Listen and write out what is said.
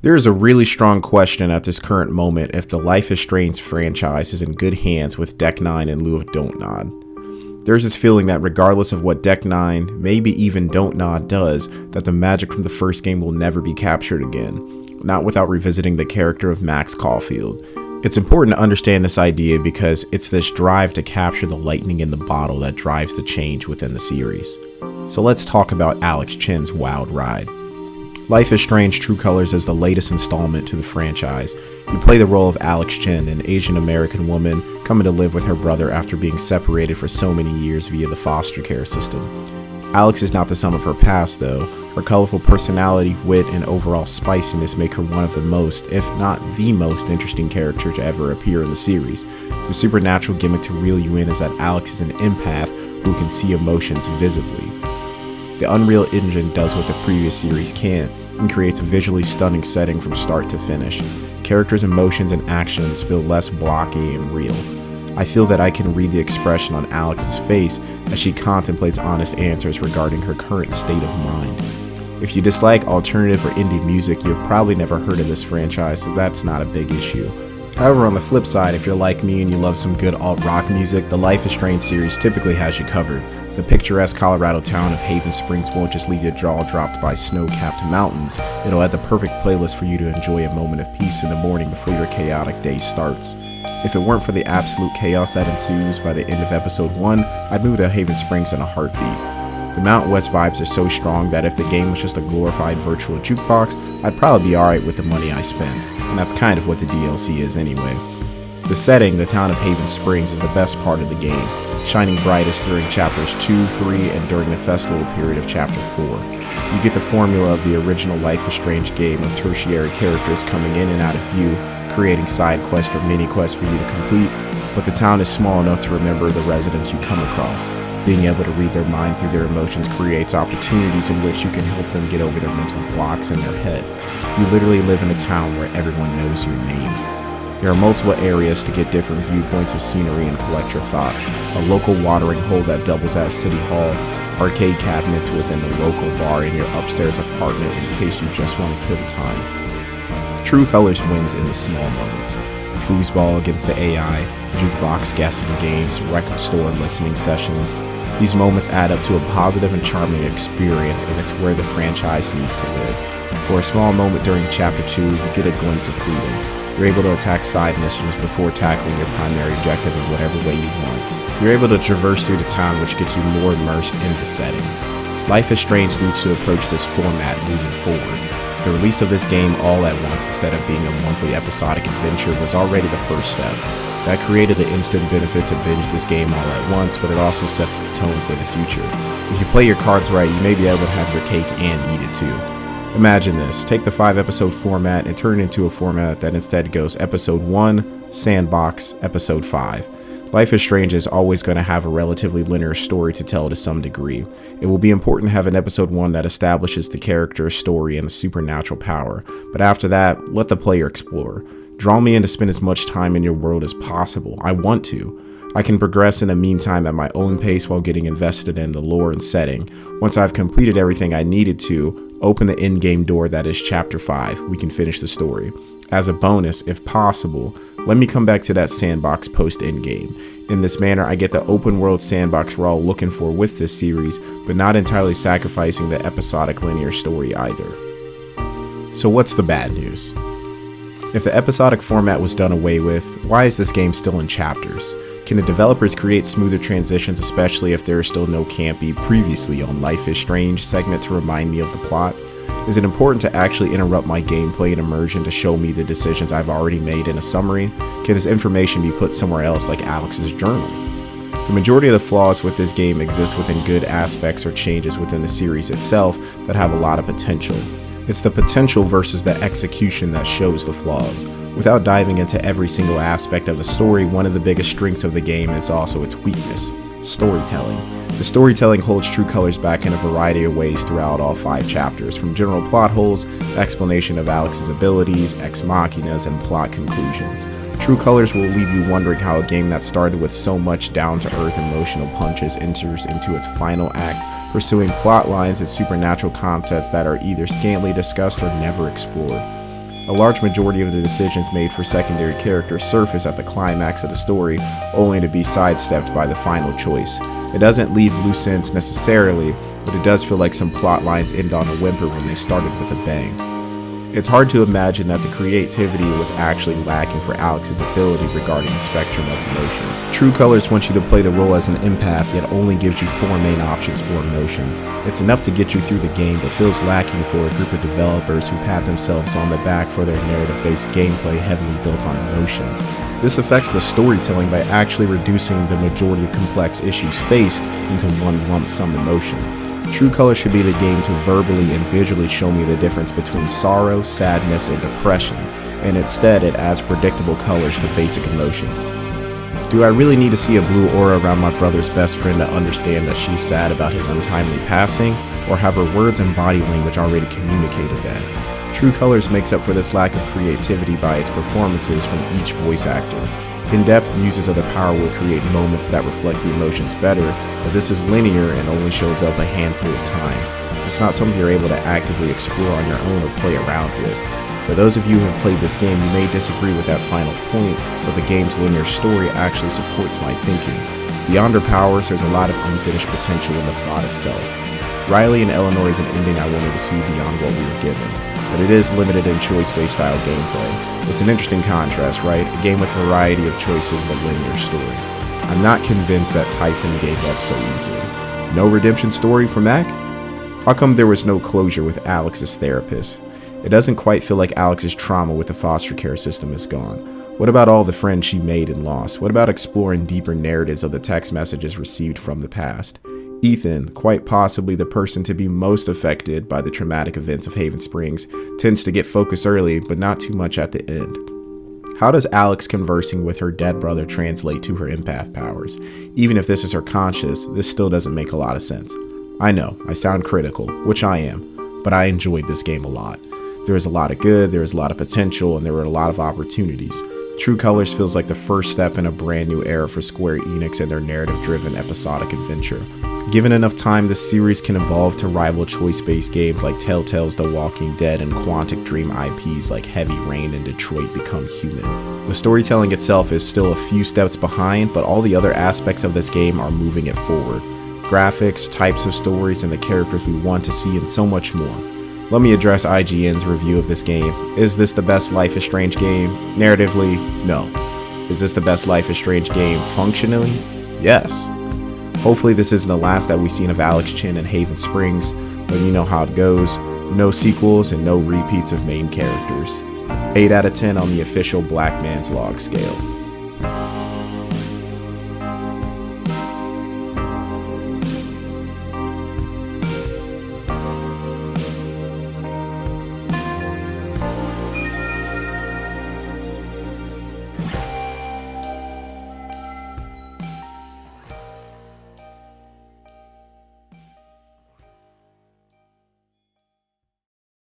There is a really strong question at this current moment if the Life is Strange franchise is in good hands with Deck 9 in lieu of Don't Nod. There's this feeling that regardless of what Deck 9, maybe even Don't Nod does, that the magic from the first game will never be captured again, not without revisiting the character of Max Caulfield. It's important to understand this idea because it's this drive to capture the lightning in the bottle that drives the change within the series. So let's talk about Alex Chen's wild ride. Life is Strange True Colors is the latest installment to the franchise. You play the role of Alex Chen, an Asian American woman coming to live with her brother after being separated for so many years via the foster care system. Alex is not the sum of her past though. Her colorful personality, wit, and overall spiciness make her one of the most, if not the most interesting character to ever appear in the series. The supernatural gimmick to reel you in is that Alex is an empath who can see emotions visibly. The Unreal Engine does what the previous series can't, and creates a visually stunning setting from start to finish. Characters' emotions and actions feel less blocky and real. I feel that I can read the expression on Alex's face as she contemplates honest answers regarding her current state of mind. If you dislike alternative or indie music, you've probably never heard of this franchise, so that's not a big issue. However, on the flip side, if you're like me and you love some good alt-rock music, the Life is Strange series typically has you covered. The picturesque Colorado town of Haven Springs won't just leave your jaw dropped by snow-capped mountains, it'll add the perfect playlist for you to enjoy a moment of peace in the morning before your chaotic day starts. If it weren't for the absolute chaos that ensues by the end of episode 1, I'd move to Haven Springs in a heartbeat. The Mountain West vibes are so strong that if the game was just a glorified virtual jukebox, I'd probably be alright with the money I spent, and that's kind of what the DLC is anyway. The setting, the town of Haven Springs, is the best part of the game, shining brightest during chapters 2, 3, and during the festival period of chapter 4. You get the formula of the original Life is Strange game of tertiary characters coming in and out of view, creating side quests or mini quests for you to complete, but the town is small enough to remember the residents you come across. Being able to read their mind through their emotions creates opportunities in which you can help them get over their mental blocks in their head. You literally live in a town where everyone knows your name. There are multiple areas to get different viewpoints of scenery and collect your thoughts. A local watering hole that doubles as City Hall, arcade cabinets within the local bar in your upstairs apartment in case you just want to kill time. True Colors wins in the small moments. Foosball against the AI, jukebox guessing games, record store listening sessions. These moments add up to a positive and charming experience, and it's where the franchise needs to live. For a small moment during Chapter 2, you get a glimpse of freedom. You're able to attack side missions before tackling your primary objective in whatever way you want. You're able to traverse through the town, which gets you more immersed in the setting. Life is Strange needs to approach this format moving forward. The release of this game all at once instead of being a monthly episodic adventure was already the first step. That created the instant benefit to binge this game all at once, but it also sets the tone for the future. If you play your cards right, you may be able to have your cake and eat it too. Imagine this, take the 5-episode format and turn it into a format that instead goes episode 1, sandbox, episode 5. Life is Strange is always going to have a relatively linear story to tell to some degree. It will be important to have an episode 1 that establishes the character, story, and the supernatural power, but after that, let the player explore. Draw me in to spend as much time in your world as possible. I want to. I can progress in the meantime at my own pace while getting invested in the lore and setting. Once I've completed everything I needed to, open the in-game door that is Chapter 5, we can finish the story. As a bonus, if possible, let me come back to that sandbox post-in-game. In this manner, I get the open-world sandbox we're all looking for with this series, but not entirely sacrificing the episodic linear story either. So what's the bad news? If the episodic format was done away with, why is this game still in chapters? Can the developers create smoother transitions, especially if there is still no campy previously on Life is Strange segment to remind me of the plot? Is it important to actually interrupt my gameplay and immersion to show me the decisions I've already made in a summary? Can this information be put somewhere else like Alex's journal? The majority of the flaws with this game exist within good aspects or changes within the series itself that have a lot of potential. It's the potential versus the execution that shows the flaws. Without diving into every single aspect of the story, one of the biggest strengths of the game is also its weakness: storytelling. The storytelling holds True Colors back in a variety of ways throughout all 5 chapters, from general plot holes, explanation of Alex's abilities, ex machinas, and plot conclusions. True Colors will leave you wondering how a game that started with so much down-to-earth emotional punches enters into its final act, pursuing plot lines and supernatural concepts that are either scantily discussed or never explored. A large majority of the decisions made for secondary characters surface at the climax of the story, only to be sidestepped by the final choice. It doesn't leave loose ends necessarily, but it does feel like some plot lines end on a whimper when they started with a bang. It's hard to imagine that the creativity was actually lacking for Alex's ability regarding the spectrum of emotions. True Colors wants you to play the role as an empath, yet only gives you 4 main options for emotions. It's enough to get you through the game, but feels lacking for a group of developers who pat themselves on the back for their narrative-based gameplay heavily built on emotion. This affects the storytelling by actually reducing the majority of complex issues faced into one lump sum emotion. True Colors should be the game to verbally and visually show me the difference between sorrow, sadness, and depression, and instead it adds predictable colors to basic emotions. Do I really need to see a blue aura around my brother's best friend to understand that she's sad about his untimely passing, or have her words and body language already communicated that? True Colors makes up for this lack of creativity by its performances from each voice actor. In-depth uses of the power will create moments that reflect the emotions better, but this is linear and only shows up a handful of times. It's not something you're able to actively explore on your own or play around with. For those of you who have played this game, you may disagree with that final point, but the game's linear story actually supports my thinking. Beyond her powers, there's a lot of unfinished potential in the plot itself. Riley and Eleanor is an ending I wanted to see beyond what we were given, but it is limited in choice-based style gameplay. It's an interesting contrast, right? A game with a variety of choices but linear story. I'm not convinced that Typhon gave up so easily. No redemption story for Mac? How come there was no closure with Alex's therapist? It doesn't quite feel like Alex's trauma with the foster care system is gone. What about all the friends she made and lost? What about exploring deeper narratives of the text messages received from the past? Ethan, quite possibly the person to be most affected by the traumatic events of Haven Springs, tends to get focused early, but not too much at the end. How does Alex conversing with her dead brother translate to her empath powers? Even if this is her conscious, this still doesn't make a lot of sense. I know, I sound critical, which I am, but I enjoyed this game a lot. There was a lot of good, there was a lot of potential, and there were a lot of opportunities. True Colors feels like the first step in a brand new era for Square Enix and their narrative-driven episodic adventure. Given enough time, this series can evolve to rival choice-based games like Telltale's The Walking Dead and Quantic Dream IPs like Heavy Rain and Detroit Become Human. The storytelling itself is still a few steps behind, but all the other aspects of this game are moving it forward. Graphics, types of stories, and the characters we want to see, and so much more. Let me address IGN's review of this game. Is this the best Life is Strange game? Narratively, no. Is this the best Life is Strange game functionally? Yes. Hopefully this isn't the last that we've seen of Alex Chen in Haven Springs, but you know how it goes. No sequels and no repeats of main characters. 8 out of 10 on the official Black Man's Log scale.